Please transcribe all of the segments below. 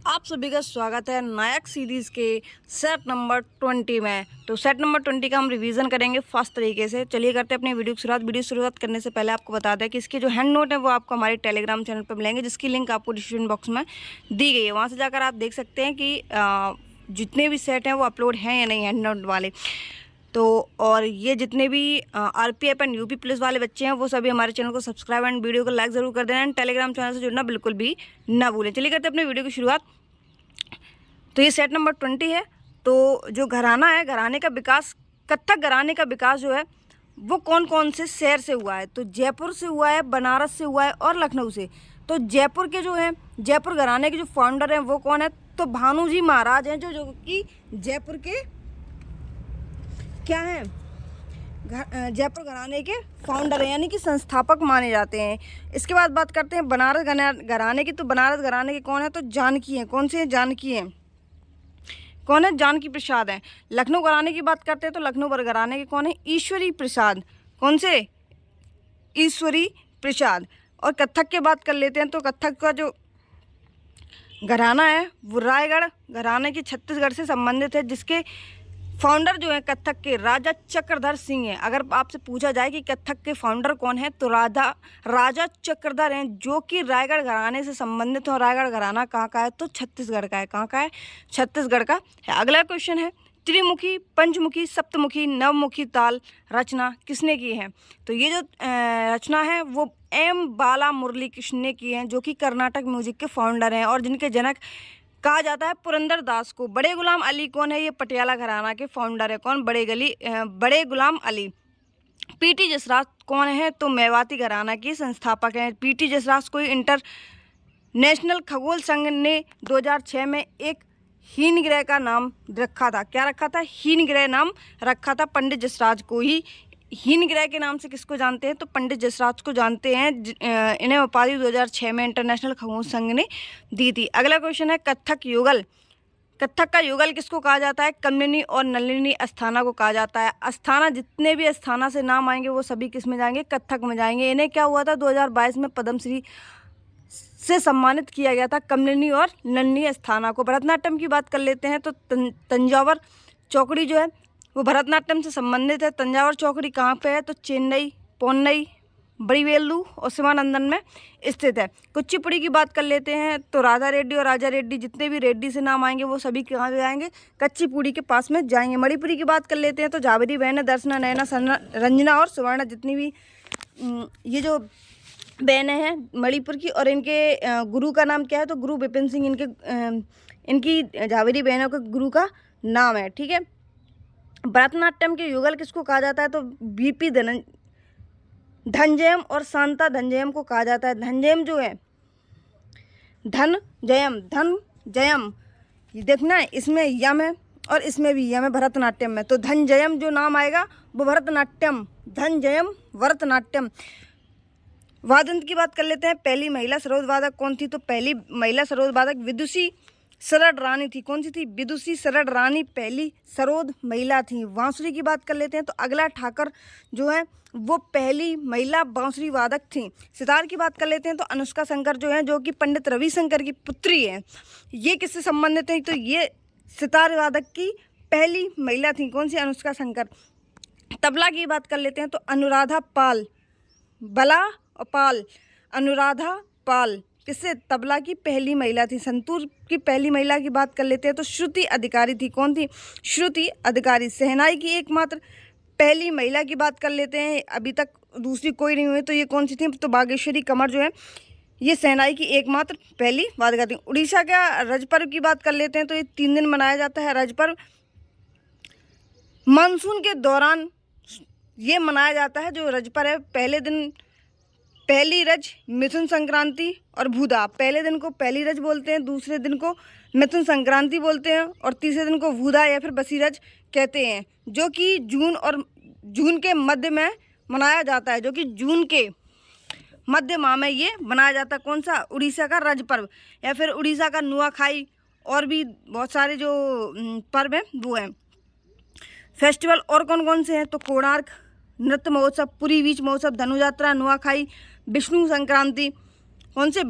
आप सभी का स्वागत है नायक सीरीज़ के सेट नंबर 20 में। तो सेट नंबर 20 का हम रिवीजन करेंगे फास्ट तरीके से। चलिए करते हैं अपनी वीडियो शुरुआत करने से पहले आपको बता दें कि इसके जो हैंड नोट है वो आपको हमारे टेलीग्राम चैनल पर मिलेंगे, जिसकी लिंक आपको डिस्क्रिप्शन बॉक्स में दी गई है। वहाँ से जाकर आप देख सकते हैं कि जितने भी सेट हैं वो अपलोड हैं या नहीं हैंड नोट वाले। तो और ये जितने भी आरपीएफ एंड यूपी पुलिस वाले बच्चे हैं वो सभी हमारे चैनल को सब्सक्राइब एंड वीडियो को लाइक ज़रूर कर देना एंड टेलीग्राम चैनल से जुड़ना बिल्कुल भी ना भूलें। चलिए करते हैं अपने वीडियो की शुरुआत। तो ये सेट नंबर 20 है। तो जो घराना है, घराने का विकास, कथक घराने का विकास जो है वो कौन कौन से शहर से हुआ है? तो जयपुर से हुआ है, बनारस से हुआ है और लखनऊ से। तो जयपुर के जो हैं, जयपुर घराने के जो फाउंडर हैं वो कौन है? तो भानुजी महाराज हैं, जो कि जयपुर के क्या हैं, जयपुर घराने के फाउंडर हैं, यानी कि संस्थापक माने जाते हैं। इसके बाद बात करते हैं बनारस घराने की। तो बनारस घराने के कौन है? तो जानकी हैं। कौन से हैं? जानकी हैं। कौन है? जानकी प्रसाद हैं। लखनऊ घराने की बात करते हैं तो लखनऊ घराने के कौन है? ईश्वरी प्रसाद। कौन से? ईश्वरी प्रसाद। और कथक की बात कर लेते हैं तो कथक का जो घराना है वो रायगढ़ घराने की छत्तीसगढ़ से संबंधित है, जिसके फाउंडर जो है कथक के राजा चक्रधर सिंह हैं। अगर आपसे पूछा जाए कि कथक के फाउंडर कौन है तो राजा चक्रधर हैं, जो कि रायगढ़ घराने से संबंधित हो। रायगढ़ घराना कहाँ का है? तो छत्तीसगढ़ का है। कहाँ का है? छत्तीसगढ़ का है। अगला क्वेश्चन है, त्रिमुखी, पंचमुखी, सप्तमुखी, नवमुखी ताल रचना किसने की है? तो ये जो रचना है वो एम बाला मुरली कृष्ण ने की है, जो कि कर्नाटक म्यूजिक के फाउंडर हैं और जिनके जनक कहा जाता है पुरंदर दास को। बड़े गुलाम अली कौन है? ये पटियाला घराना के फाउंडर है। कौन? बड़े गुलाम अली। पीटी जसराज कौन है? तो मेवाती घराना के संस्थापक हैं। पीटी जसराज को इंटरनेशनल खगोल संघ ने 2006 में एक हीन ग्रह का नाम रखा था। क्या रखा था? हीन ग्रह नाम रखा था। पंडित जसराज को ही हीन ग्रह के नाम से किसको जानते हैं? तो पंडित जसराज को जानते हैं। इन्हें उपाधि 2006 में इंटरनेशनल खगोल संघ ने दी थी। अगला क्वेश्चन है, कथक युगल। कथक का युगल किसको कहा जाता है? कमलिनी और नलिनी अस्थाना को कहा जाता है। अस्थाना, जितने भी अस्थाना से नाम आएंगे वो सभी किस में जाएंगे? कथक में जाएंगे। इन्हें क्या हुआ था? 2022 में पद्मश्री से सम्मानित किया गया था, कमलिनी और नलिनी अस्थाना को। भरतनाट्यम की बात कर लेते हैं तो तंजावर चौकड़ी जो है वो भरतनाट्यम से संबंधित है। तंजावर चौकड़ी कहाँ पे है? तो चेन्नई, पोन्नई, बड़ीवेल्लू और शिवानंदन में स्थित है। कुचिपुड़ी की बात कर लेते हैं तो राधा रेड्डी और राजा रेड्डी, जितने भी रेड्डी से नाम आएंगे वो सभी कहाँ जाएंगे? कुचिपुड़ी के पास में जाएंगे। मणिपुरी की बात कर लेते हैं तो झाबरी बहन, दर्शना, नयना, रंजना और सुवर्णा, जितनी भी ये जो बहनें हैं मणिपुर की, और इनके गुरु का नाम क्या है? तो गुरु विपिन सिंह इनकी झावेरी बहनों के गुरु का नाम है। ठीक है। भरतनाट्यम के युगल किसको कहा जाता है? तो बीपी धनजयम और शांता धनजयम को कहा जाता है। धनजयम जो है, धन जयम, ये देखना है, इसमें यम है और इसमें भी यम है भरतनाट्यम में। तो धनजयम जो नाम आएगा वो भरतनाट्यम, धनजयम भरतनाट्यम। वादन की बात कर लेते हैं। पहली महिला सरोद वादक कौन थी? तो पहली महिला सरोद वादक विदुषी सरड रानी थी। कौन सी थी? विदुषी सरड रानी पहली सरोद महिला थी। बांसुरी की बात कर लेते हैं तो अगला ठाकर जो है वो पहली महिला बांसुरी वादक थी। सितार की बात कर लेते हैं तो अनुष्का शंकर जो है, जो कि पंडित रविशंकर की पुत्री है। ये किससे संबंधित है? तो ये सितार वादक की पहली महिला थी। कौन सी? अनुष्का शंकर। तबला की बात कर लेते हैं तो अनुराधा पाल, बला और पाल, अनुराधा पाल किससे? तबला की पहली महिला थी। संतूर की पहली महिला की बात कर लेते हैं तो श्रुति अधिकारी थी। कौन थी? श्रुति अधिकारी। शहनाई की एकमात्र पहली महिला की बात कर लेते हैं, अभी तक दूसरी कोई नहीं हुई, तो ये कौन सी थी? तो बागेश्वरी कमर जो है ये शहनाई की एकमात्र पहली वादका थी। उड़ीसा का रज पर्व की बात कर लेते हैं तो ये 3 दिन मनाया जाता है। रज पर्व मानसून के दौरान ये मनाया जाता है। जो रज पर्व है, पहले दिन पहली रज, मिथुन संक्रांति और भूदा। पहले दिन को पहली रज बोलते हैं, दूसरे दिन को मिथुन संक्रांति बोलते हैं और तीसरे दिन को भूदा या फिर बसी रज कहते हैं, जो कि जून के मध्य में मनाया जाता है। जो कि जून के मध्य माह में ये मनाया जाता है। कौन सा? उड़ीसा का रज पर्व या फिर उड़ीसा का नुआखाई, और भी बहुत सारे जो पर्व हैं वो हैं। फेस्टिवल और कौन कौन से हैं? तो कोणार्क नृत्य महोत्सव, पुरी बीच महोत्सव, धनु यात्रा, नुआखाई, विष्णु संक्रांति, कौन से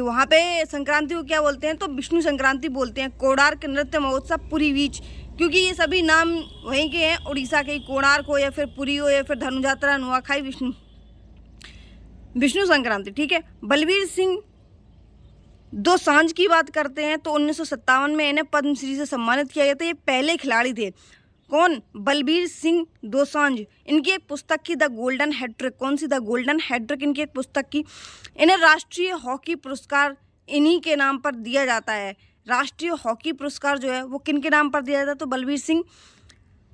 वहाँ पे संक्रांति को क्या बोलते हैं, तो विष्णु संक्रांति बोलते हैं। कोणार्क नृत्य महोत्सव पुरी बीच, क्योंकि ये सभी नाम वहीं के हैं, उड़ीसा के, कोणार्क हो या फिर पुरी हो या फिर धनुजात्रा, नुआखाई, विष्णु संक्रांति, ठीक है। बलबीर सिंह दोसांझ की बात करते हैं तो 1957 में इन्हें पद्मश्री से सम्मानित किया गया था। ये पहले खिलाड़ी थे। कौन? बलबीर सिंह दोसांझ। इनकी एक पुस्तक की द गोल्डन हैट्रिक, कौन सी? द गोल्डन हैट्रिक इनकी एक पुस्तक की। इन्हें राष्ट्रीय हॉकी पुरस्कार इन्हीं के नाम पर दिया जाता है। राष्ट्रीय हॉकी पुरस्कार जो है वो किन के नाम पर दिया जाता है, तो बलबीर सिंह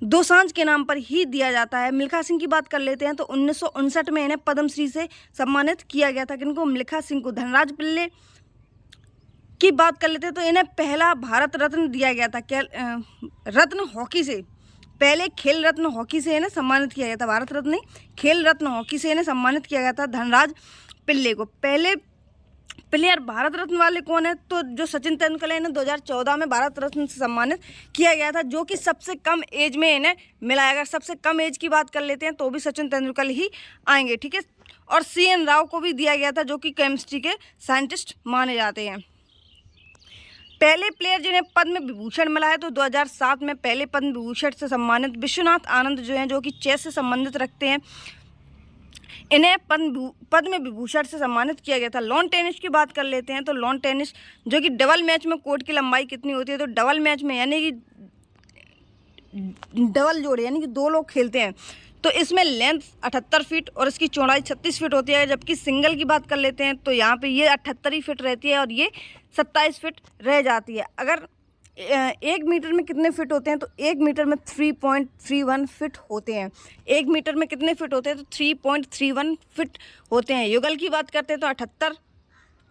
दोसांझ के नाम पर ही दिया जाता है। मिल्खा सिंह की बात कर लेते हैं तो 1959 में इन्हें पद्मश्री से सम्मानित किया गया था। किनको? मिल्खा सिंह को। धनराज पिल्ले की बात कर लेते हैं तो इन्हें पहला भारत रत्न दिया गया था। क्या? रत्न हॉकी से, पहले खेल रत्न हॉकी से इन्हें सम्मानित किया गया था। भारत रत्न नहीं, खेल रत्न हॉकी से इन्हें सम्मानित किया गया था धनराज पिल्ले को। पहले प्लेयर भारत रत्न वाले कौन है, तो जो सचिन तेंदुलकर इन्हें 2014 में भारत रत्न से सम्मानित किया गया था, जो कि सबसे कम एज में इन्हें मिला है। अगर सबसे कम एज की बात कर लेते हैं तो भी सचिन तेंदुलकर ही आएंगे, ठीक है। और CN राव को भी दिया गया था, जो कि केमिस्ट्री के साइंटिस्ट माने जाते हैं। पहले प्लेयर जिन्हें पद्म विभूषण मिला है तो 2007 में पहले पद्म विभूषण से सम्मानित विश्वनाथ आनंद जो हैं, जो कि चेस से संबंधित रखते हैं, इन्हें पद्म विभूषण से सम्मानित किया गया था। लॉन टेनिस की बात कर लेते हैं तो लॉन टेनिस जो कि डबल मैच में कोर्ट की लंबाई कितनी होती है, तो डबल मैच में यानी कि डबल जोड़े यानी कि 2 लोग खेलते हैं तो इसमें लेंथ 78 फीट और इसकी चौड़ाई 36 फीट होती है। जबकि सिंगल की बात कर लेते हैं तो यहाँ पे ये 78 ही फीट रहती है और ये 27 फीट रह जाती है। अगर 1 मीटर में कितने फिट होते हैं, तो 1 मीटर में 3.31 फिट होते हैं। 1 मीटर में कितने फिट होते हैं, तो 3.31 फिट होते हैं। युगल की बात करते हैं तो 78,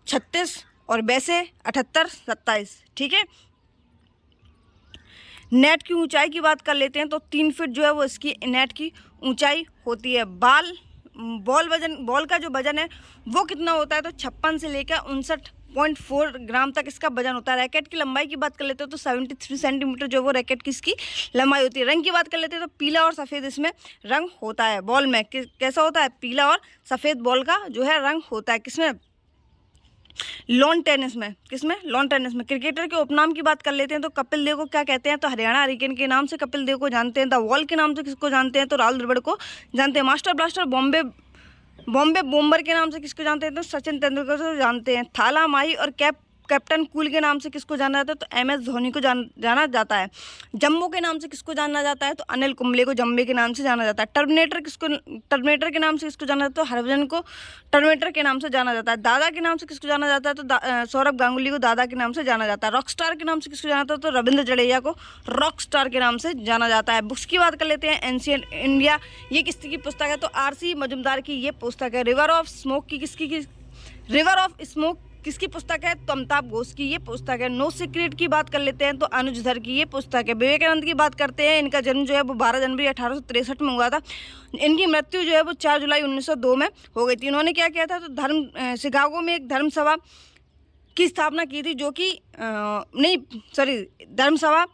36 और वैसे 78, 27, ठीक है। नेट की ऊंचाई की बात कर लेते हैं तो 3 फीट जो है वो इसकी नेट की ऊंचाई होती है। बॉल का जो वजन है वो कितना होता है, तो 56 से लेकर 59.4 ग्राम तक इसका वजन होता है। रैकेट की लंबाई की बात कर लेते हो तो 73 सेंटीमीटर जो वो रैकेट की इसकी लंबाई होती है। रंग की बात कर लेते हैं तो पीला और सफ़ेद इसमें रंग होता है। बॉल में कैसा होता है, पीला और सफ़ेद बॉल का जो है रंग होता है। किसमें? लॉन टेनिस में। किसमें? लॉन टेनिस में। क्रिकेटर के उपनाम की बात कर लेते हैं तो कपिल देव को क्या कहते हैं, तो हरियाणा हरिकेन के नाम से कपिल देव को जानते हैं। द वॉल के नाम से किसको जानते हैं, तो राहुल द्रविड़ को जानते हैं। मास्टर ब्लास्टर बॉम्बे बॉम्बर के नाम से किसको जानते हैं, तो सचिन तेंदुलकर को जानते हैं। थाला माही और कैप्टन कूल के नाम से किसको जाना जाता है, तो MS धोनी को जाना जाता है। जम्बो के नाम से किसको जाना जाता है, तो अनिल कुंबले को जम्बे के नाम से जाना जाता है। टर्मिनेटर के नाम से किसको जाना जाता है, तो हरभजन को टर्मिनेटर के नाम से जाना जाता है। दादा के नाम से किसको जाना जाता है, तो सौरभ गांगुली को दादा के नाम से जाना जाता है। रॉक स्टार के नाम से किसको जाना जाता है, तो रविंद्र जडेजा को रॉक स्टार के नाम से जाना जाता है। बुक्स की बात कर लेते हैं। एंशिएंट इंडिया ये किसकी पुस्तक है, तो RC मजुमदार की ये पुस्तक है। River of smoke river of smoke किसकी पुस्तक है, तो अमिताभ घोष की ये पुस्तक है। नो सीक्रेट की बात कर लेते हैं तो अनुज धर की ये पुस्तक है। विवेकानंद की बात करते हैं, इनका जन्म जो है वो 12 जनवरी 1863 में हुआ था। इनकी मृत्यु जो है वो 4 जुलाई 1902 में हो गई थी। इन्होंने क्या किया था, तो शिकागो में एक धर्मसभा की स्थापना की थी, जो कि धर्मसभा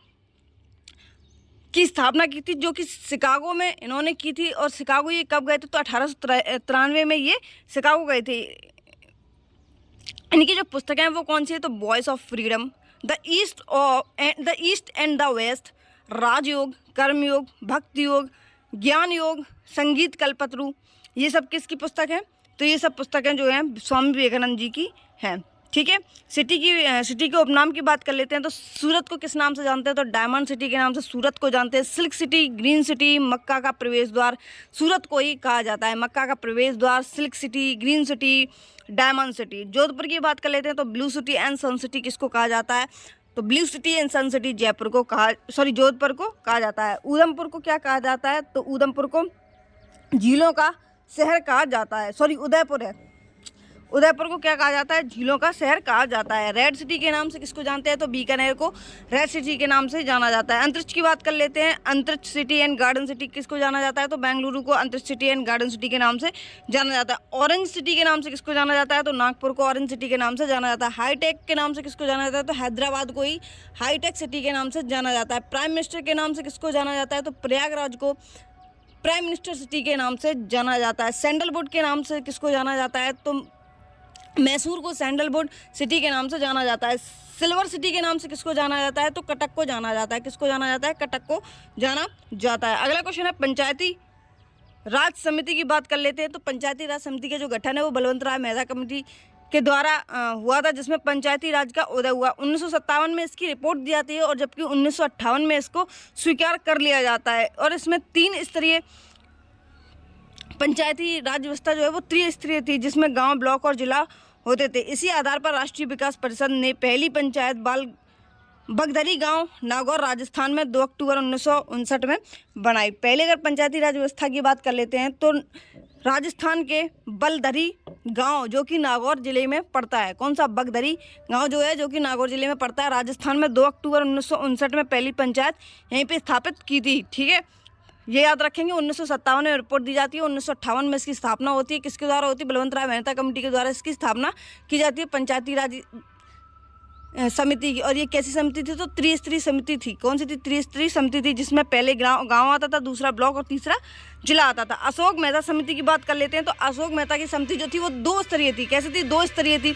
की स्थापना की थी जो कि शिकागो में इन्होंने की थी। और शिकागो ये कब गए थे, तो 1893 में ये शिकागो गए थे। इनकी जो पुस्तकें हैं वो कौन सी है, तो voice of freedom, the east and the west, Rajyoga, Karmayoga, Bhakti योग, ज्ञान योग, संगीत कल्पतरु, ये सब किसकी पुस्तक है, तो ये सब पुस्तकें जो हैं स्वामी विवेकानंद जी की हैं, ठीक है। सिटी के उपनाम की बात कर लेते हैं तो सूरत को किस नाम से जानते हैं, तो डायमंड सिटी के नाम से सूरत को जानते हैं। सिल्क सिटी, ग्रीन सिटी, मक्का का प्रवेश द्वार, सूरत को ही कहा जाता है मक्का का प्रवेश द्वार। Silk city, green city, diamond city. Jodhpur की बात कर लेते हैं तो blue city and sun city किसको कहा जाता है, तो blue city and sun city Jodhpur को कहा जाता है। उधमपुर को क्या कहा जाता है, तो उधमपुर को झीलों का शहर कहा जाता है। उदयपुर को क्या कहा जाता है, झीलों का शहर कहा जाता है। रेड सिटी के नाम से किसको जानते हैं, तो बीकानेर को रेड सिटी के नाम से जाना जाता है। अंतरिक्ष की बात कर लेते हैं। अंतरिक्ष सिटी एंड गार्डन सिटी किसको जाना जाता है, तो बेंगलुरु को अंतरिक्ष सिटी एंड गार्डन सिटी के नाम से जाना जाता है। ऑरेंज सिटी के नाम से किसको जाना जाता है, तो नागपुर को ऑरेंज सिटी के नाम से जाना जाता है। हाईटेक के नाम से किसको जाना जाता है, तो हैदराबाद को ही हाईटेक सिटी के नाम से जाना जाता है। प्राइम मिनिस्टर के नाम से किसको जाना जाता है, तो प्रयागराज को प्राइम मिनिस्टर सिटी के नाम से जाना जाता है। सैंडलवुड के नाम से किसको जाना जाता है, तो मैसूर को सैंडलवुड सिटी के नाम से जाना जाता है। सिल्वर सिटी के नाम से किसको जाना जाता है? तो कटक को जाना जाता है। किसको जाना जाता है? कटक को जाना जाता है। अगला क्वेश्चन है पंचायती राज समिति की बात कर लेते हैं। तो पंचायती राज समिति का जो गठन है वो बलवंत राय मेहता कमेटी के द्वारा हुआ था, जिसमें पंचायती राज का उदय हुआ। 1957 में इसकी रिपोर्ट दी जाती है और जबकि 1958 में इसको स्वीकार कर लिया जाता है। और इसमें 3 स्तरीय पंचायती राज व्यवस्था जो है वो त्रिस्तरीय थी, जिसमें गांव, ब्लॉक और जिला होते थे। इसी आधार पर राष्ट्रीय विकास परिषद ने पहली पंचायत बगदरी गांव, नागौर, राजस्थान में 2 अक्टूबर 1959 में बनाई। पहले अगर पंचायती राज व्यवस्था की बात कर लेते हैं तो राजस्थान के बलदरी गांव जो कि नागौर जिले में पड़ता है। कौन सा? बगदरी गांव जो है, जो कि नागौर जिले में पड़ता है, राजस्थान में 2 अक्टूबर 1959 में पहली पंचायत यहीं पे स्थापित की थी। ठीक है, ये याद रखेंगे। 1957 में रिपोर्ट दी जाती है, 1958 में इसकी स्थापना होती है। किसके द्वारा होती है? बलवंत राय मेहता कमेटी के द्वारा इसकी स्थापना की जाती है पंचायती राज समिति की। और ये कैसी समिति थी? तो त्रिस्तरीय समिति थी। कौन सी थी? त्रिस्तरीय समिति थी, जिसमें पहले गांव आता था, दूसरा ब्लॉक और तीसरा जिला आता था। अशोक मेहता समिति की बात कर लेते हैं। तो अशोक मेहता की समिति जो थी वो 2 स्तरीय थी। कैसी थी? 2 स्तरीय थी।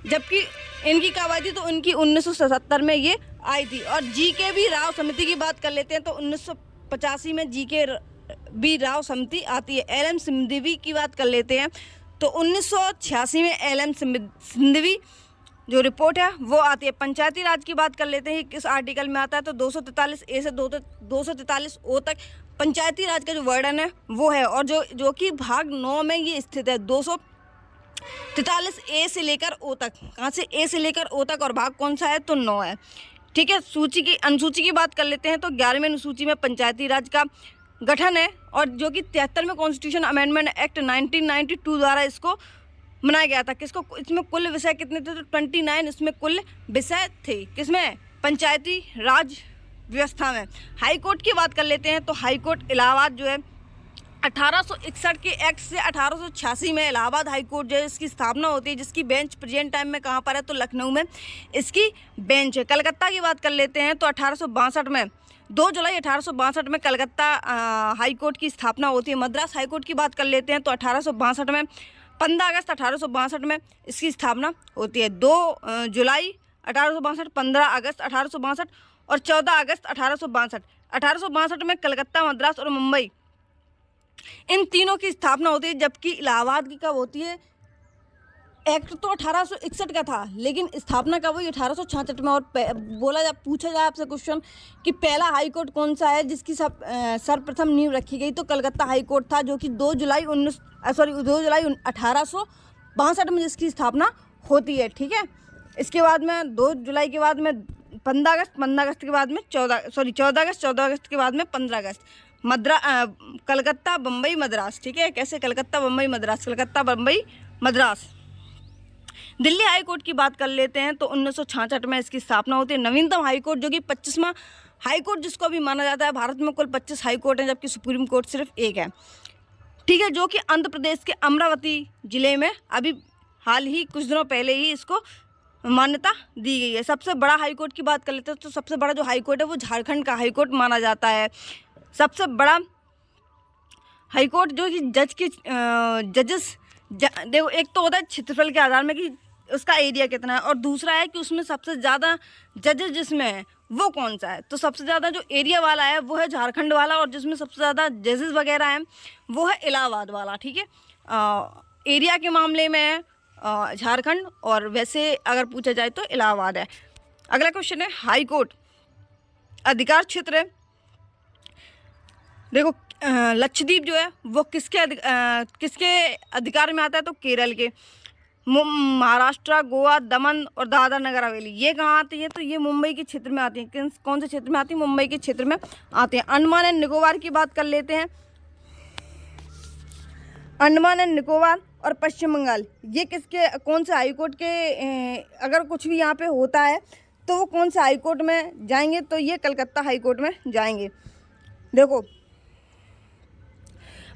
जबकि इनकी कब आई थी? तो इनकी 1977 में ये आई थी। और GK बी राव समिति की बात कर लेते हैं। तो 1985 में GK बी राव समिति आती है। LM सिंघवी की बात कर लेते हैं। तो 1986 में LM सिंघवी जो रिपोर्ट है वो आती है। पंचायती राज की बात कर लेते हैं, किस आर्टिकल में आता है? तो 243A से 243O तक पंचायती राज का जो वर्णन है वो है। और जो कि भाग 9 में ये स्थित है, 243A से लेकर O तक। कहाँ से? A से लेकर O तक। और भाग कौन सा है? तो 9 है। ठीक है, अनुसूची की बात कर लेते हैं। तो 11वीं अनुसूची में पंचायती राज का गठन है, और जो कि 73वें कॉन्स्टिट्यूशन अमेंडमेंट एक्ट 1992 द्वारा इसको बनाया गया था। किसको? इसमें कुल विषय कितने थे? तो 29 इसमें कुल विषय थे। किसमें? पंचायती राज व्यवस्था में। हाई कोर्ट की बात कर लेते हैं। तो हाई कोर्ट इलाहाबाद जो है 1861 के एक्ट से 1886 में इलाहाबाद हाई कोर्ट जो है इसकी स्थापना होती है, जिसकी बेंच प्रेजेंट टाइम में कहाँ पर है? तो लखनऊ में इसकी बेंच है। कलकत्ता की बात कर लेते हैं। तो 1862 में 2 जुलाई 1862 में कलकत्ता हाई कोर्ट की स्थापना होती है। मद्रास हाई कोर्ट की बात कर लेते हैं। तो 1862 में 15 अगस्त 1862 में इसकी स्थापना होती है। 2 जुलाई 1862, 15 अगस्त 1862 और 14 अगस्त 1862। 1862 में कलकत्ता, मद्रास और मुंबई, इन तीनों की स्थापना होती है। जबकि इलाहाबाद की कब होती है? एक्ट तो 1861 का था, लेकिन स्थापना कब हुई? 1866 में। और पूछा जाए आपसे क्वेश्चन कि पहला हाई कोर्ट कौन सा है जिसकी सर्वप्रथम नींव रखी गई? तो कलकत्ता हाई कोर्ट था, जो कि 2 जुलाई 1862 में जिसकी स्थापना होती है। ठीक है, इसके बाद में 2 जुलाई के बाद में 15 अगस्त, 15 अगस्त के बाद में 14 अगस्त, 14 अगस्त के बाद में 15 अगस्त। कलकत्ता, बम्बई, मद्रास। ठीक है, कैसे? कलकत्ता, बम्बई, मद्रास, कलकत्ता, बम्बई, मद्रास। दिल्ली हाई कोर्ट की बात कर लेते हैं। तो 1966 में इसकी स्थापना होती है। नवीनतम हाई कोर्ट, जो कि 25वां हाई कोर्ट जिसको भी माना जाता है। भारत में कुल 25 हाई कोर्ट हैं, जबकि सुप्रीम कोर्ट सिर्फ 1 है। ठीक है, जो कि आंध्र प्रदेश के अमरावती जिले में अभी हाल ही कुछ दिनों पहले ही इसको मान्यता दी गई है। सबसे बड़ा हाई कोर्ट की बात कर लेते हैं। तो सबसे बड़ा जो हाई कोर्ट है वो झारखंड का हाई कोर्ट माना जाता है। सबसे बड़ा हाई कोर्ट जो कि जजेस देखो, एक तो होता है क्षेत्रफल के आधार में कि उसका एरिया कितना है, और दूसरा है कि उसमें सबसे ज़्यादा जजेस जिसमें है वो कौन सा है। तो सबसे ज़्यादा जो एरिया वाला है वो है झारखंड वाला, और जिसमें सबसे ज़्यादा जजेस वगैरह हैं वो है इलाहाबाद वाला। ठीक है, एरिया के मामले में झारखंड, और वैसे अगर पूछा जाए तो इलाहाबाद है। अगला क्वेश्चन है हाई कोर्ट अधिकार क्षेत्र है। देखो, लक्षद्वीप जो है वो किसके अधिकार में आता है? तो केरल के। महाराष्ट्र, गोवा, दमन और दादरा नगर हवेली, ये कहाँ आती है? तो ये मुंबई के क्षेत्र में आती है। कौन से क्षेत्र में आती है? मुंबई के क्षेत्र में आते हैं। अंडमान एंड निकोबार की बात कर लेते हैं। अंडमान एंड निकोबार और पश्चिम बंगाल, ये कौन से हाई कोर्ट के अगर कुछ भी यहाँ पे होता है तो वो कौन से हाई कोर्ट में जाएंगे? तो ये कलकत्ता हाई कोर्ट में जाएंगे। देखो,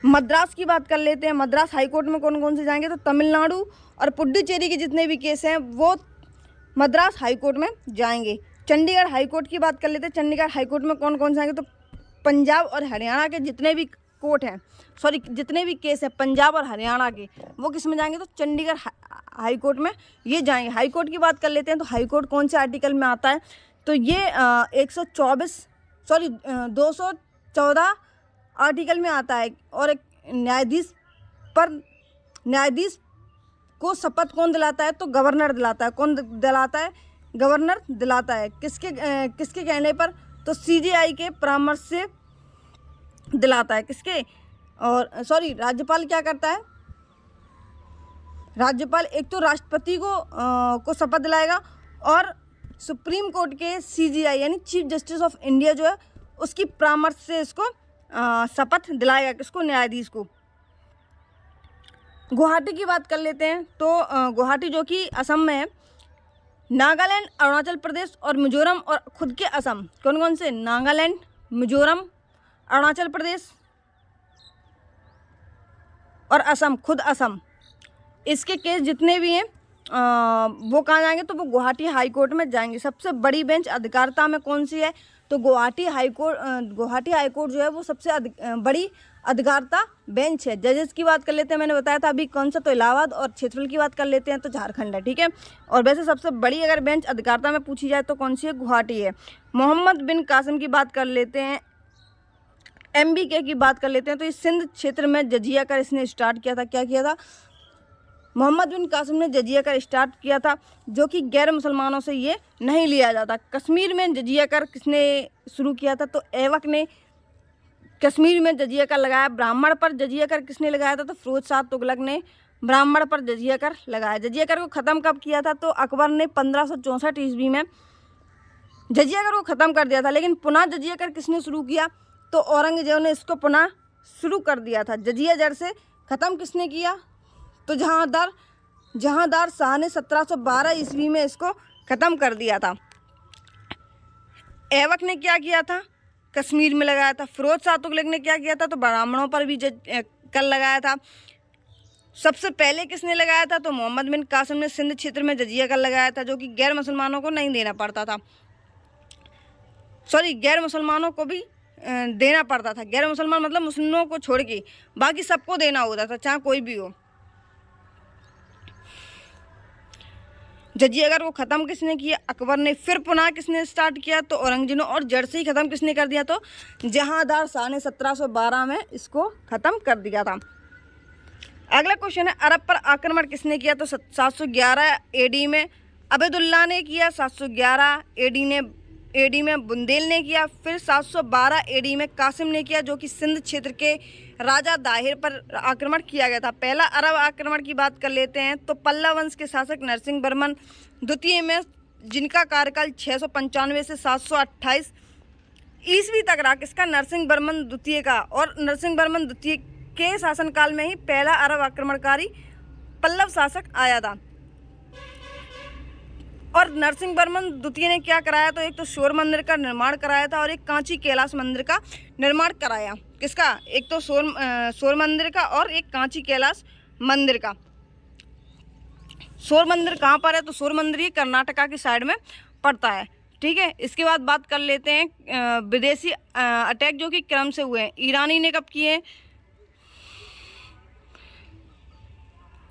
मद्रास की बात कर लेते हैं। मद्रास हाई कोर्ट में कौन कौन से जाएंगे? तो तमिलनाडु और पुडुचेरी के जितने भी केस हैं वो मद्रास हाई कोर्ट में जाएंगे। चंडीगढ़ हाई कोर्ट की बात कर लेते हैं। चंडीगढ़ हाई कोर्ट में कौन कौन से आएंगे? तो पंजाब और हरियाणा के जितने भी कोर्ट हैं, सॉरी जितने भी केस हैं पंजाब और हरियाणा के, वो किस में जाएंगे? तो चंडीगढ़ हाई कोर्ट में ये जाएंगे। हाई कोर्ट की बात कर लेते हैं, तो हाई कोर्ट कौन से आर्टिकल में आता है? तो ये 214 आर्टिकल में आता है। और एक न्यायाधीश को शपथ कौन दिलाता है? तो गवर्नर दिलाता है। कौन दिलाता है? गवर्नर दिलाता है। किसके कहने पर? तो सीजेआई के परामर्श से दिलाता है। किसके? और सॉरी राज्यपाल क्या करता है? राज्यपाल एक तो राष्ट्रपति को शपथ दिलाएगा, और सुप्रीम कोर्ट के सीजेआई यानी चीफ जस्टिस ऑफ इंडिया जो है उसकी परामर्श से इसको शपथ दिलाएगा। किसको? न्यायाधीश को। गुवाहाटी की बात कर लेते हैं, तो गुवाहाटी जो कि असम में है। नागालैंड, अरुणाचल प्रदेश और मिजोरम और खुद के असम, कौन कौन से? नागालैंड, मिजोरम, अरुणाचल प्रदेश और असम, खुद असम। इसके केस जितने भी हैं वो कहाँ जाएंगे? तो वो गुवाहाटी हाई कोर्ट में जाएंगे। सबसे बड़ी बेंच अधिकारिता में कौन सी है? तो गुवाहाटी हाई कोर्ट जो है वो सबसे बड़ी अधिकारिता बेंच है। जजेस की बात कर लेते हैं, मैंने बताया था अभी कौन सा, तो इलाहाबाद। और क्षेत्रफल की बात कर लेते हैं तो झारखंड है, ठीक है। और वैसे सबसे बड़ी अगर बेंच अधिकारिता में पूछी जाए तो कौन सी है? गुवाहाटी है। मोहम्मद बिन कासिम की बात कर लेते हैं, MBK की बात कर लेते हैं, तो इस सिंध क्षेत्र में जजिया कर इसने स्टार्ट किया था। क्या किया था? मोहम्मद बिन कासिम ने जजिया कर स्टार्ट किया था, जो कि गैर मुसलमानों से ये नहीं लिया जाता। कश्मीर में जजिया कर किसने शुरू किया था? तो ऐबक ने कश्मीर में जजिया कर लगाया। ब्राह्मण पर जजिया कर किसने लगाया था? तो फिरोज शाह तुगलक ने ब्राह्मण पर जजिया कर लगाया। जजिया कर को ख़त्म कब किया था? तो अकबर ने 1564 ईस्वी में जजिया कर को ख़त्म कर दिया था। लेकिन पुनः जजिया कर किसने शुरू किया? तो औरंगजेब ने इसको पुनः शुरू कर दिया था। जजिया जड़ से ख़त्म किसने किया? तो जहांदार शाह ने 1712 ईस्वी में इसको ख़त्म कर दिया था। ऐबक ने क्या किया था? कश्मीर में लगाया था। फिरोज शाह तुगलक ने क्या किया था? तो ब्राह्मणों पर भी कर लगाया था। सबसे पहले किसने लगाया था? तो मोहम्मद बिन कासिम ने सिंध क्षेत्र में जजिया कर लगाया था, जो कि गैर मुसलमानों को नहीं देना पड़ता था। सॉरी, गैर मुसलमानों को भी देना पड़ता था। गैर मुसलमान मतलब मुस्लिमों को छोड़ के बाकी सबको देना होता था, चाहे कोई भी हो। जजिया कर को ख़त्म किसने किया? अकबर ने। फिर पुनः किसने स्टार्ट किया? तो औरंगजेब ने। और जड़ से ही ख़त्म किसने कर दिया? तो जहांदार शाह ने 1712 में इसको ख़त्म कर दिया था। अगला क्वेश्चन है, अरब पर आक्रमण किसने किया? तो 711 AD में अबेदुल्ला ने किया। 711 AD में बुंदेल ने किया। फिर 712 AD में कासिम ने किया, जो कि सिंध क्षेत्र के राजा दाहिर पर आक्रमण किया गया था। पहला अरब आक्रमण की बात कर लेते हैं, तो पल्लव वंश के शासक नरसिंह वर्मन द्वितीय में, जिनका कार्यकाल 695 से 728 ईस्वी तक रहा। किसका? नरसिंह वर्मन द्वितीय का। और नरसिंह वर्मन द्वितीय के शासनकाल में ही पहला अरब आक्रमणकारी पल्लव शासक आया था। और नरसिंह वर्मन द्वितीय ने क्या कराया? तो एक तो शोर मंदिर का निर्माण कराया था, और एक कांची कैलाश मंदिर का निर्माण कराया। किसका? एक तो शोर मंदिर का और एक कांची कैलाश मंदिर का। शोर मंदिर कहाँ पर है? तो शोर मंदिर ये कर्नाटका की साइड में पड़ता है, ठीक है। इसके बाद बात कर लेते हैं विदेशी अटैक जो कि क्रम से हुए हैं। ईरानी ने कब किए?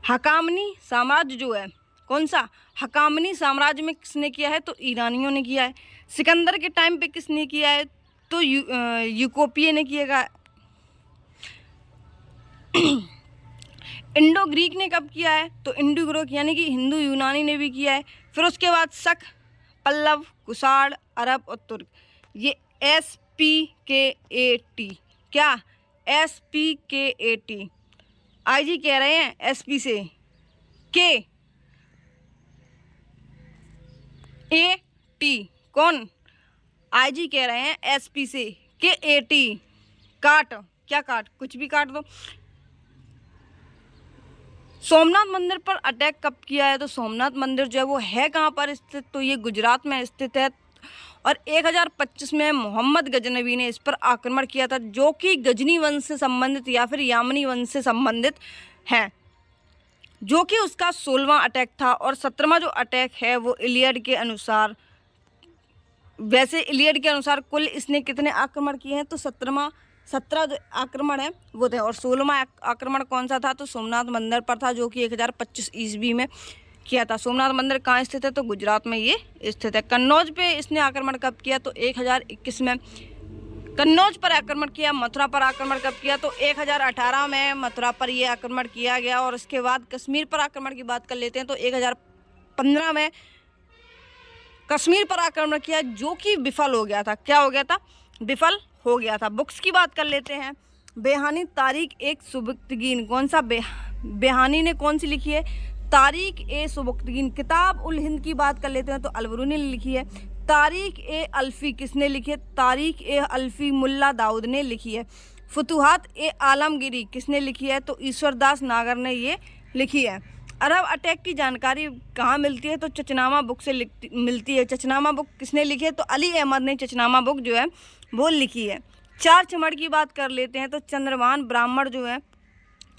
हकामनी साम्राज्य जो है, कौन सा? हकामनी साम्राज्य में किसने किया है? तो ईरानियों ने किया है। सिकंदर के टाइम पे किसने किया है? तो यूकोपिये ने किएगा। इंडो ग्रीक ने कब किया है? तो इंडो ग्रीक यानी कि हिंदू यूनानी ने भी किया है। फिर उसके बाद शक, पल्लव, कुषाण, अरब और तुर्क। ये SPKAT, क्या? SPKAT। IG कह रहे हैं SP से KAT। कौन? IG कह रहे हैं SP से KAT। काट, क्या काट? कुछ भी काट दो। सोमनाथ मंदिर पर अटैक कब किया है? तो सोमनाथ मंदिर जो है वो है कहाँ पर स्थित? तो ये गुजरात में स्थित है। और 1025 में मोहम्मद गजनवी ने इस पर आक्रमण किया था, जो कि गजनी वंश से संबंधित या फिर यामनी वंश से संबंधित है, जो कि उसका 16वां अटैक था। और 17वां जो अटैक है वो इलियड के अनुसार, वैसे इलियड के अनुसार कुल इसने कितने आक्रमण किए हैं? तो 17वां 17 जो आक्रमण है वो थे। और 16वां आक्रमण कौन सा था, तो सोमनाथ मंदिर पर था, जो कि 1025 ईस्वी में किया था। सोमनाथ मंदिर कहाँ स्थित है, तो गुजरात में ये स्थित है। कन्नौज पे इसने आक्रमण कब किया, तो 1021 में कन्नौज पर आक्रमण किया। मथुरा पर आक्रमण कब किया, तो 1018 में मथुरा पर ये आक्रमण किया गया। और इसके बाद कश्मीर पर आक्रमण की बात कर लेते हैं, तो 1015 में कश्मीर पर आक्रमण किया, जो कि विफल हो गया था। क्या हो गया था, विफल हो गया था। बुक्स की बात कर लेते हैं। बेहानी तारीख एक सुबुक्तगीन, कौन सा बेहानी ने कौन सी लिखी है, तारीख ए सुबुक्तगीन। किताब उल हिंद की बात कर लेते हैं, तो अलबरूनी ने लिखी है। तारीख ए अल्फी किसने लिखी है, तारीख ए अल्फी मुल्ला दाऊद ने लिखी है। फुतुहात ए आलमगीरी किसने लिखी है, तो ईश्वरदास नागर ने ये लिखी है। अरब अटैक की जानकारी कहाँ मिलती है, तो चचनामा बुक से मिलती है। चचनामा बुक किसने लिखी है, तो अली अहमद ने चचनामा बुक जो है वो लिखी है। चार चमड़ की बात कर लेते हैं, तो चंद्रभान ब्राह्मण जो है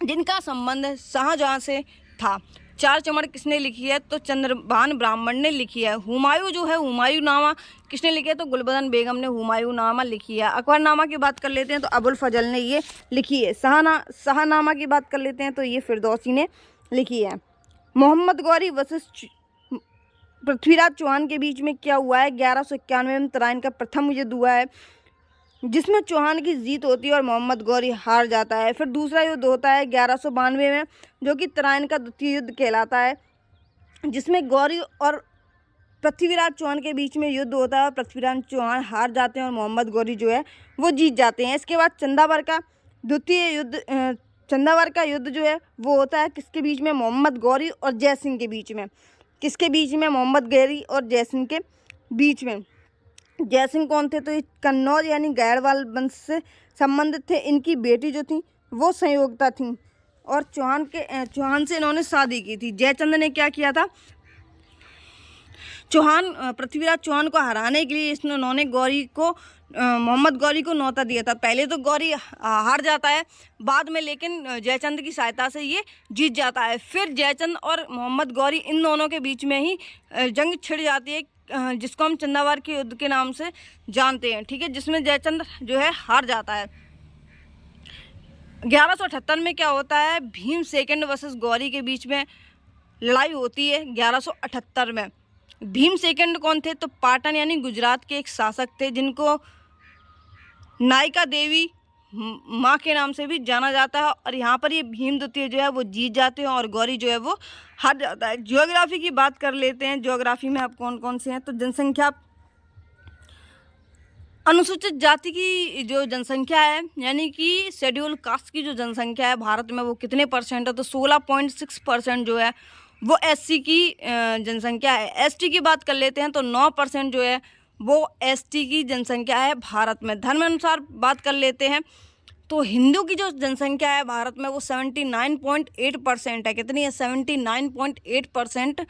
जिनका संबंध शाहजहां से था। चार चमड़ किसने लिखी है, तो चंद्रभान ब्राह्मण ने लिखी है। हुमायूं जो है, हुमायूं नामा किसने लिखी है, तो गुलबदन बेगम ने हुमायूं नामा लिखी है। अकबरनामा की बात कर लेते हैं, तो अबुल फजल ने ये लिखी है। शाहनामा की बात कर लेते हैं, तो ये फिरदौसी ने लिखी है। मोहम्मद गौरी वशिष्ठ पृथ्वीराज चौहान के बीच में क्या हुआ है, 1191 में तराइन का प्रथम युद्ध हुआ है, जिसमें चौहान की जीत होती है और मोहम्मद गौरी हार जाता है। फिर दूसरा युद्ध होता है 1192 में, जो कि तराइन का द्वितीय युद्ध कहलाता है, जिसमें गौरी और पृथ्वीराज चौहान के बीच में युद्ध होता है और पृथ्वीराज चौहान हार जाते हैं और मोहम्मद गौरी जो है वो जीत जाते हैं। इसके बाद चंदावर का द्वितीय युद्ध, चंदावर का युद्ध जो है वो होता है किसके बीच में, मोहम्मद गौरी और जय सिंह के बीच में। किसके बीच में, मोहम्मद गौरी और जय सिंह के बीच में। जय सिंह कौन थे, तो ये कन्नौज यानी गैरवाल वंश से संबंधित थे। इनकी बेटी जो थी वो संयोगता थी और चौहान से इन्होंने शादी की थी। जयचंद ने क्या किया था, पृथ्वीराज चौहान को हराने के लिए इन्होंने मोहम्मद गौरी को न्योता दिया था। पहले तो गौरी हार जाता है, बाद में लेकिन जयचंद की सहायता से ये जीत जाता है। फिर जयचंद और मोहम्मद गौरी इन दोनों के बीच में ही जंग छिड़ जाती है, जिसको हम चंदावर के युद्ध के नाम से जानते हैं, ठीक है, जिसमें जयचंद जो है हार जाता है। 1178 में क्या होता है, भीम सेकंड वर्सेस गौरी के बीच में लड़ाई होती है। 1178 में भीम सेकंड कौन थे, तो पाटन यानी गुजरात के एक शासक थे, जिनको नायिका देवी माँ के नाम से भी जाना जाता है। और यहाँ पर ये भीम द्वितीय जो है वो जीत जाते हैं और गौरी जो है वो हार जाता है। ज्योग्राफी की बात कर लेते हैं। ज्योग्राफी में आप कौन कौन से हैं, तो जनसंख्या, अनुसूचित जाति की जो जनसंख्या है यानी कि शेड्यूल कास्ट की जो जनसंख्या है भारत में वो कितने परसेंट है, तो 16.6% जो है वो एससी की जनसंख्या है। एसटी की बात कर लेते हैं, तो 9% जो है वो एसटी की जनसंख्या है भारत में। धर्म अनुसार बात कर लेते हैं, तो हिंदू की जो जनसंख्या है भारत में वो 79.8% है। कितनी है, 79.8%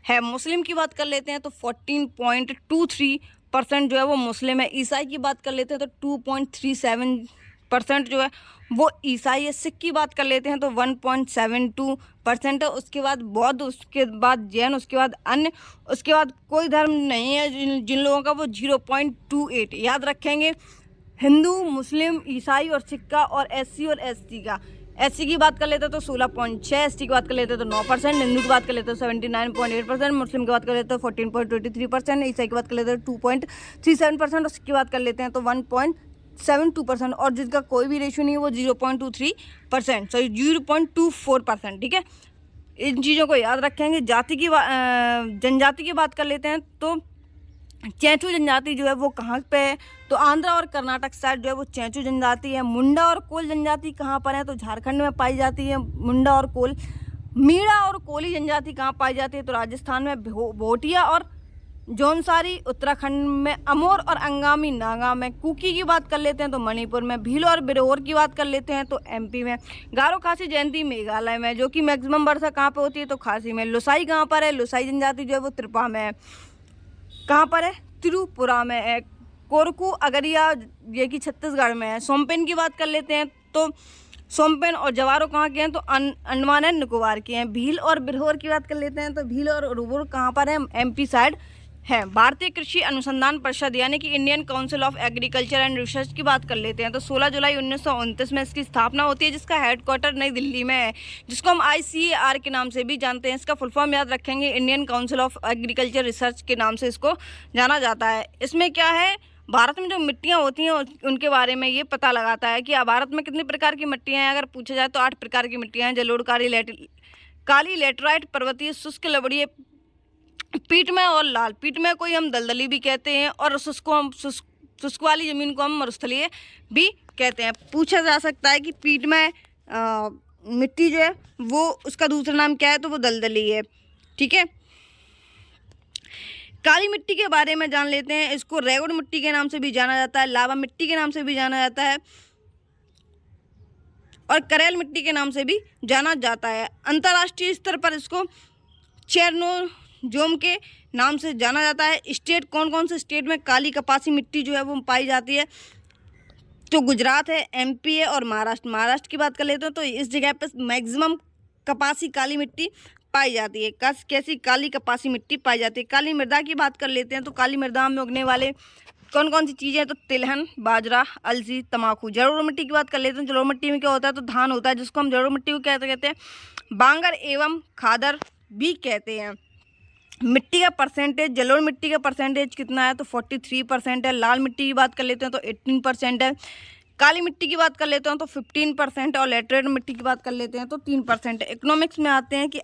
है। मुस्लिम की बात कर लेते हैं, तो 14.23% जो है वो मुस्लिम है। ईसाई की बात कर लेते हैं, तो 2.37% जो है वो ईसाई है। सिख की बात कर लेते हैं, तो 1.72% है। उसके बाद बौद्ध, उसके बाद जैन, उसके बाद अन्य, उसके बाद कोई धर्म नहीं है जिन लोगों का वो 0.28। याद रखेंगे, हिंदू, मुस्लिम, ईसाई और सिख का, और एससी और एसटी का। एससी की बात कर लेते हैं तो 16.6, एसटी की बात कर लेते हैं तो 9%, हिंदू की बात कर लेते हैं 79.8%, मुस्लिम की बात कर लेते हैं 14.23%, ईसाई की बात कर लेते हैं 2.37%, और सिख की बात कर लेते हैं तो 1.72%, और जिसका कोई भी रेशियो नहीं है वो 0.23%, सॉरी 0.24%, ठीक है। इन चीज़ों को याद रखेंगे। जनजाति की बात कर लेते हैं, तो चैंचू जनजाति जो है वो कहाँ पे है, तो आंध्र और कर्नाटक साइड जो है वो चैंचू जनजाति है। मुंडा और कोल जनजाति कहाँ पर है, तो झारखंड में पाई जाती है मुंडा और कोल। मीणा और कोली जनजाति कहाँ पाई जाती है, तो राजस्थान में भोटिया और जौनसारी, उत्तराखंड में अमोर और अंगामी नागा में। कुकी की बात कर लेते हैं तो मणिपुर में। भील और बिरहोर की बात कर लेते हैं तो एमपी में। गारो खासी जयंती मेघालय में, जो कि मैक्सिमम वर्षा कहाँ पे होती है, तो खासी में। लुसाई कहाँ पर है, लुसाई जनजाति जो है वो त्रिपुरा में है। कहाँ पर है, त्रिपुरा में है। कोरकू अगरिया ये कि छत्तीसगढ़ में है। सोमपेन की बात कर लेते हैं, तो सोमपेन और जवारो कहाँ के हैं, तो अंडमान एंड निकोबार के हैं। भील और बिरहोर की बात कर लेते हैं, तो भील और रुबुर कहाँ पर है, एमपी साइड है भारतीय कृषि अनुसंधान परिषद यानी कि Indian council of agriculture and research की बात कर लेते हैं तो 16 जुलाई 1929 में इसकी स्थापना होती है, जिसका हेडक्वार्टर नई दिल्ली में है, जिसको हम ICAR के नाम से भी जानते हैं। इसका फुल फॉर्म याद रखेंगे, Indian council of agriculture research के नाम से इसको जाना जाता है। इसमें क्या है, भारत में जो मिट्टियाँ होती हैं उनके बारे में ये पता लगाता है कि भारत में कितनी प्रकार की मिट्टियाँ हैं। अगर पूछा जाए तो 8 प्रकार की मिट्टियाँ हैं, जलोढ़, काली लेटराइट, पर्वतीय, शुष्क, लवणीय, पीटमय और लाल। पीटमय को ही हम दलदली भी कहते हैं और शुष्क वाली जमीन को हम मरुस्थलीय भी कहते हैं। पूछा जा सकता है कि पीटमय मिट्टी जो है वो उसका दूसरा नाम क्या है, तो वो दलदली है। ठीक है, काली मिट्टी के बारे में जान लेते हैं। इसको रेगुड़ मिट्टी के नाम से भी जाना जाता है, लावा मिट्टी के नाम से भी जाना जाता है और करेल मिट्टी के नाम से भी जाना जाता है। अंतर्राष्ट्रीय स्तर पर इसको चेरनोजोम के नाम से जाना जाता है। स्टेट, कौन कौन से स्टेट में काली कपासी मिट्टी जो है वो पाई जाती है, तो गुजरात है, MP है और महाराष्ट्र। महाराष्ट्र की बात कर लेते हैं तो इस जगह पर मैक्सिमम कपासी काली मिट्टी पाई जाती है। कैसी काली कपासी मिट्टी पाई जाती है। काली मृदा की बात कर लेते हैं तो काली मृदा में उगने वाले कौन कौन सी चीज़ें हैं, तो तिलहन, बाजरा, अलसी, तंबाकू। जलोढ़ मिट्टी की बात कर लेते हैं। जलोढ़ मिट्टी में क्या होता है, तो धान होता है, जिसको हम जलोढ़ मिट्टी को क्या कहते हैं, बांगर एवं खादर भी कहते हैं। मिट्टी का परसेंटेज, जलोढ़ मिट्टी का परसेंटेज कितना है, तो 43% है। लाल मिट्टी की बात कर लेते हैं तो 18% है। काली मिट्टी की बात कर लेते हैं तो 15% और लेटरेट मिट्टी की बात कर लेते हैं तो 3% है। इकोनॉमिक्स में आते हैं कि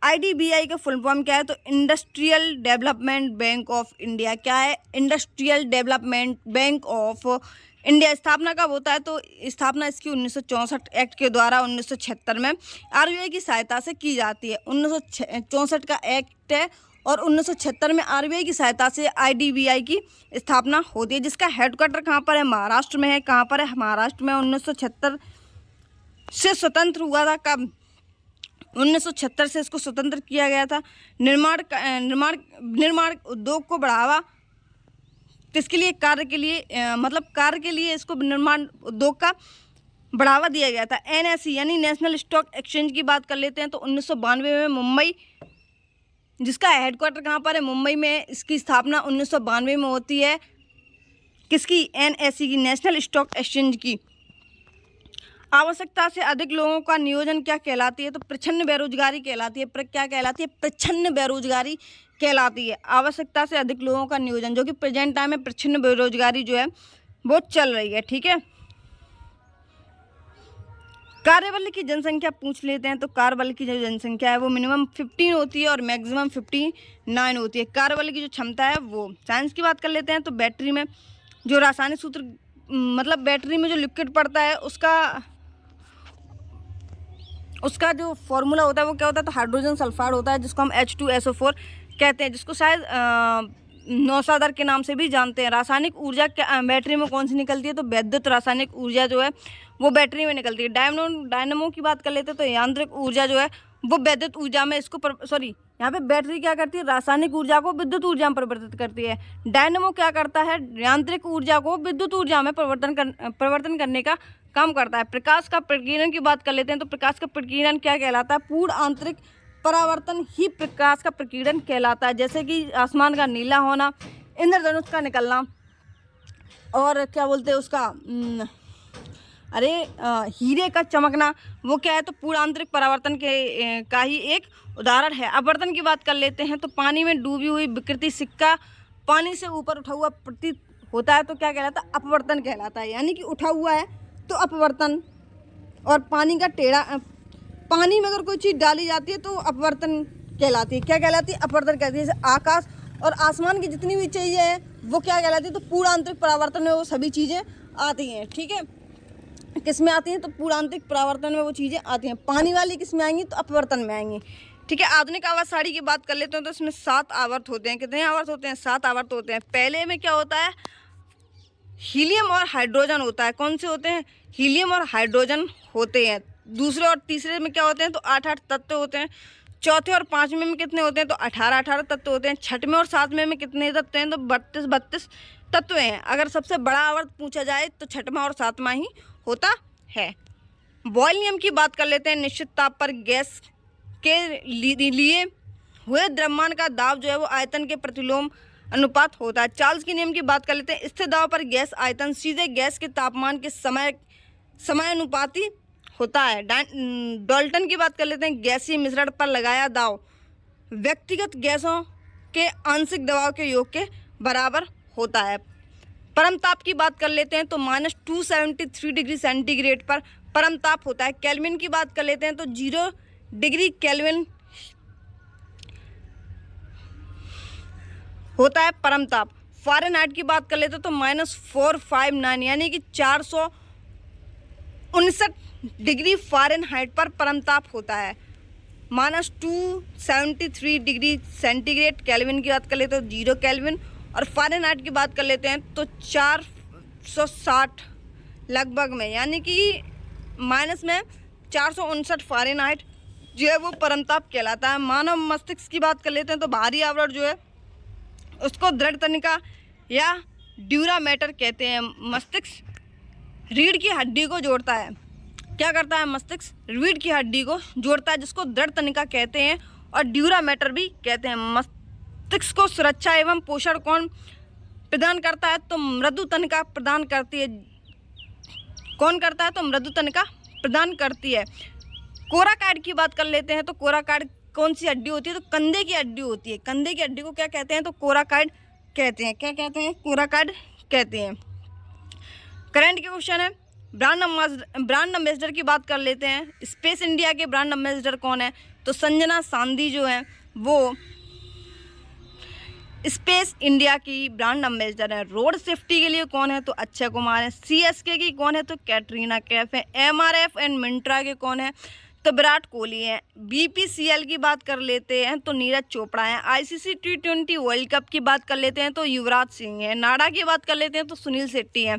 IDBI का फुल फॉर्म क्या है, तो industrial development bank of India. क्या है, industrial development bank of India. स्थापना कब होता है, तो स्थापना इसकी 1964 एक्ट के द्वारा 1976 में RBI की सहायता से की जाती है। 1964 का एक्ट है और 1976 में RBI की सहायता से IDBI की स्थापना होती है, जिसका हेडक्वार्टर कहाँ पर है, महाराष्ट्र में है। कहाँ पर है, महाराष्ट्र में। 1976 से स्वतंत्र हुआ था। कब, 1976 से इसको स्वतंत्र किया गया था। निर्माण उद्योग को बढ़ावा, किसके लिए, कार्य के लिए, मतलब कार्य के लिए इसको निर्माण उद्योग का बढ़ावा दिया गया था। NSE यानी नेशनल स्टॉक एक्सचेंज की बात कर लेते हैं तो 1992 में मुंबई, जिसका हेडक्वार्टर कहाँ पर है, मुंबई में। इसकी स्थापना 1992 में होती है, किसकी, NSE की, नेशनल स्टॉक एक्सचेंज की। आवश्यकता से अधिक लोगों का नियोजन क्या कहलाती है, तो प्रच्छन्न बेरोजगारी कहलाती है। क्या कहलाती है, प्रच्छन्न बेरोजगारी कहलाती है। आवश्यकता से अधिक लोगों का नियोजन, जो कि प्रेजेंट टाइम में प्रच्छन्न बेरोजगारी जो है वो चल रही है। ठीक है, कार्यबल की जनसंख्या पूछ लेते हैं तो कार्यबल की जो जनसंख्या है वो मिनिमम 15 होती है और मैक्सिमम 59 होती है। कार्यबल की जो क्षमता है वो। साइंस की बात कर लेते हैं तो बैटरी में जो रासायनिक सूत्र, मतलब बैटरी में जो लिक्विड पड़ता है उसका जो फॉर्मूला होता है वो क्या होता है, तो हाइड्रोजन सल्फाइड होता है, जिसको हम H2SO4 कहते हैं, जिसको शायद नौसादर के नाम से भी जानते हैं। रासायनिक ऊर्जा बैटरी में कौन सी निकलती है, तो वैद्युत रासायनिक ऊर्जा जो है वो बैटरी में निकलती है। डायनमो की बात कर लेते हैं तो यांत्रिक ऊर्जा जो है वो विद्युत ऊर्जा में यहाँ पे बैटरी क्या करती है, रासायनिक ऊर्जा को विद्युत ऊर्जा में परिवर्तित करती है। डायनमो क्या करता है, यांत्रिक ऊर्जा को विद्युत ऊर्जा में परिवर्तन करने का काम करता है। प्रकाश का प्रकीर्णन की बात कर लेते हैं तो प्रकाश का प्रकीर्णन क्या कहलाता है, पूर्ण आंतरिक परावर्तन ही प्रकाश का प्रकीर्णन कहलाता है। जैसे कि आसमान का नीला होना, इंद्रधनुष का निकलना, और क्या बोलते हैं उसका, हीरे का चमकना, वो क्या है, तो पूर्ण आंतरिक परावर्तन का ही एक उदाहरण है। अपवर्तन की बात कर लेते हैं तो पानी में डूबी हुई विकृति सिक्का पानी से ऊपर उठा हुआ प्रतीत होता है तो क्या कहलाता है, अपवर्तन कहलाता है। यानी कि उठा हुआ है तो अपवर्तन, और पानी का टेढ़ा, पानी में अगर कोई चीज़ डाली जाती है तो अपवर्तन कहलाती है। क्या कहलाती है, अपवर्तन कहती है। जैसे आकाश और आसमान की जितनी भी चीज़ें हैं वो क्या कहलाती है, तो पूर्ण आंतरिक परावर्तन में वो सभी चीज़ें आती हैं। ठीक है, किस में आती हैं, तो पूर्ण आंतरिक परावर्तन में वो चीज़ें आती हैं। पानी वाली किस में आएंगी, तो अपवर्तन में आएंगी। ठीक है, आधुनिक आवर्त सारणी की बात कर लेते हैं तो इसमें 7 आवर्त होते हैं। कितने आवर्त होते हैं, 7 आवर्त होते हैं। पहले में क्या होता है, हीलियम और हाइड्रोजन होता है। कौन से होते हैं, हीलियम और हाइड्रोजन होते हैं। दूसरे और तीसरे में क्या होते हैं, तो 8 तत्व होते हैं। चौथे और पाँचवें में कितने होते हैं, तो 18 तत्व होते हैं। छठवें और सातवें में कितने तत्व हैं, तो 32 तत्व हैं। अगर सबसे बड़ा आवर्त पूछा जाए तो छठवां और सातवां ही होता है। बॉयल नियम की बात कर लेते हैं। निश्चित ताप पर गैस के लिए हुए द्रव्यमान का दाब जो है वो आयतन के प्रतिलोम अनुपात होता है। चार्ल्स के नियम की बात कर लेते हैं। स्थिर दाब पर गैस आयतन सीधे गैस के तापमान के समानुपाती होता है। डाल्टन की बात कर लेते हैं। गैसीय मिश्रण पर लगाया दाब व्यक्तिगत गैसों के आंशिक दबाव के योग के बराबर होता है। परम ताप की बात कर लेते हैं तो -273 डिग्री सेंटीग्रेड पर परम ताप होता है। केल्विन की बात कर लेते हैं तो 0 डिग्री केल्विन होता है परम ताप। फ़ारेनहाइट की बात कर लेते हैं तो -459 यानी कि 459 डिग्री फ़ारेनहाइट पर परम ताप होता है। -273 डिग्री सेंटीग्रेड। केल्विन की बात कर लेते हैं तो 0 केल्विन, और फ़ारेनहाइट की बात कर लेते हैं तो 460 लगभग में, यानी कि माइनस में 459 फ़ारेनहाइट जो है वो परम ताप कहलाता है। मानव मस्तिष्क की बात कर लेते हैं तो बाहरी आवरण जो है उसको दृढ़ तनिका या ड्यूरामेटर कहते हैं। मस्तिष्क रीढ़ की हड्डी को जोड़ता है। क्या करता है? मस्तिष्क रीढ़ की हड्डी को जोड़ता है, जिसको दृढ़ तनिका कहते हैं और ड्यूरामेटर भी कहते हैं। मस्तिष्क को सुरक्षा एवं पोषण कौन प्रदान करता है? तो मृदु तनिका प्रदान करती है। कौन करता है? तो मृदु तनिका प्रदान करती है। कोराकाइड की बात कर लेते हैं तो कोराकाइड कौन सी हड्डी होती है? तो कंधे की हड्डी होती है। कंधे की हड्डी को क्या कहते हैं? तो कोराकाइड कहते हैं। क्या कहते हैं? कोराकाइड कहते हैं। करंट के क्वेश्चन है। ब्रांड एम्बेसडर की बात कर लेते हैं। स्पेस इंडिया के ब्रांड एम्बेसडर कौन है? तो संजना सांधी जो है वो स्पेस इंडिया की ब्रांड एम्बेसडर है। रोड सेफ्टी के लिए कौन है? तो अक्षय कुमार है। CSK की कौन है? तो कैटरीना कैफ है। MRF एंड मिंट्रा के कौन है? तो विराट कोहली है। BPCL की बात कर लेते हैं तो नीरज चोपड़ा है। ICC T20 वर्ल्ड कप की बात कर लेते हैं तो युवराज सिंह है। नाडा की बात कर लेते हैं तो सुनील शेट्टी है।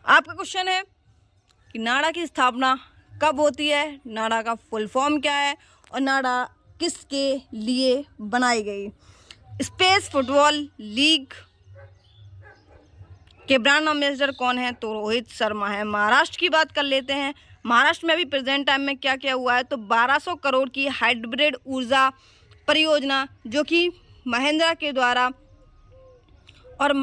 आपका क्वेश्चन है कि नाडा की स्थापना कब होती है, नाडा का फुल फॉर्म क्या है और नाडा किसके लिए बनाई गई। स्पेस फुटबॉल लीग के ब्रांड एम्बेसडर कौन है? तो रोहित शर्मा है। महाराष्ट्र की बात कर लेते हैं। महाराष्ट्र में अभी प्रेजेंट टाइम में क्या क्या हुआ है? तो 1200 करोड़ की हाइब्रिड ऊर्जा परियोजना जो कि महिंद्रा के द्वारा और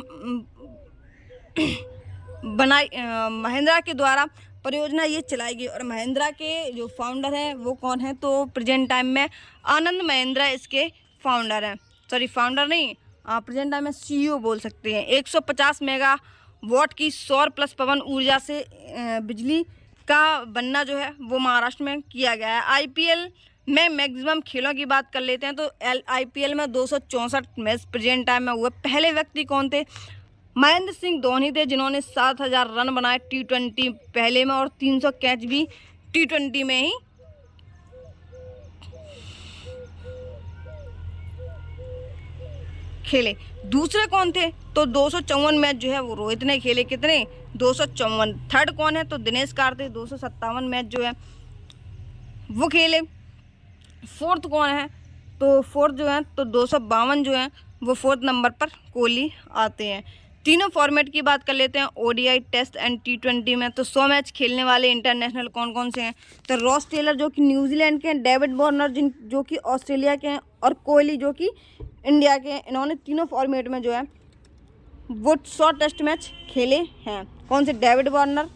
महिंद्रा के द्वारा परियोजना ये चलाई गई, और महिंद्रा के जो फाउंडर हैं वो कौन है? तो प्रेजेंट टाइम में आनंद महिंद्रा इसके फाउंडर हैं। सॉरी, फाउंडर नहीं, प्रेजेंट टाइम में CEO बोल सकते हैं। 150 मेगावाट की सौर प्लस पवन ऊर्जा से बिजली का बनना जो है वो महाराष्ट्र में किया गया है। IPL में मैक्सिमम खेलों की बात कर लेते हैं तो IPL में 264 मैच प्रेजेंट टाइम में हुए। पहले व्यक्ति कौन थे? महेंद्र सिंह धोनी थे, जिन्होंने 7000 रन बनाए T20 पहले में, और 300 कैच भी T20 में ही खेले। दूसरे कौन थे? तो 254 मैच जो है वो रोहित ने खेले। कितने? 254। थर्ड कौन है? तो दिनेश कार्तिक 257 मैच जो है वो खेले। फोर्थ कौन है? तो फोर्थ जो है तो 252 जो है वो फोर्थ नंबर पर कोहली आते हैं। तीनों फॉर्मेट की बात कर लेते हैं। ODI, टेस्ट एंड T20 में। तो 100 मैच खेलने वाले इंटरनेशनल कौन कौन से हैं? तो रॉस टेलर जो कि न्यूजीलैंड के हैं, डेविड वार्नर जो कि ऑस्ट्रेलिया के हैं, और कोहली जो कि इंडिया के हैं। इन्होंने तीनों फॉर्मेट में जो है वो 100 टेस्ट मैच खेले हैं। कौन से? डेविड वार्नर,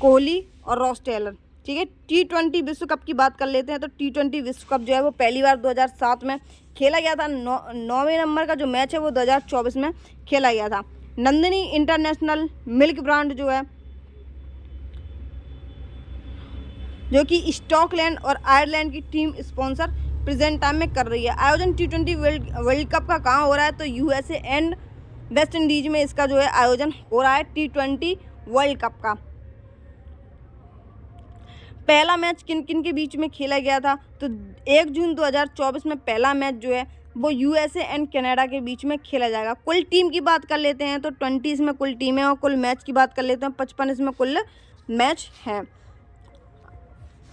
कोहली और रॉस टेलर। ठीक है। T20 विश्व कप की बात कर लेते हैं तो T20 विश्व कप जो है वो पहली बार 2007 में खेला गया था। 9वें नंबर का जो मैच है वो 2024 में खेला गया था। नंदिनी इंटरनेशनल मिल्क ब्रांड जो है जो कि स्कॉटलैंड और आयरलैंड की टीम स्पॉन्सर प्रेजेंट टाइम में कर रही है। आयोजन T20 वर्ल्ड कप का कहाँ हो रहा है? तो USA एंड वेस्ट इंडीज में इसका जो है आयोजन हो रहा है T20 वर्ल्ड कप का। पहला मैच किन किन के बीच में खेला गया था? तो 1 जून 2024 में पहला मैच जो है वो USA एंड कनाडा के बीच में खेला जाएगा। कुल टीम की बात कर लेते हैं तो 20 इसमें कुल टीम है, और कुल मैच की बात कर लेते हैं 55 इसमें कुल मैच हैं।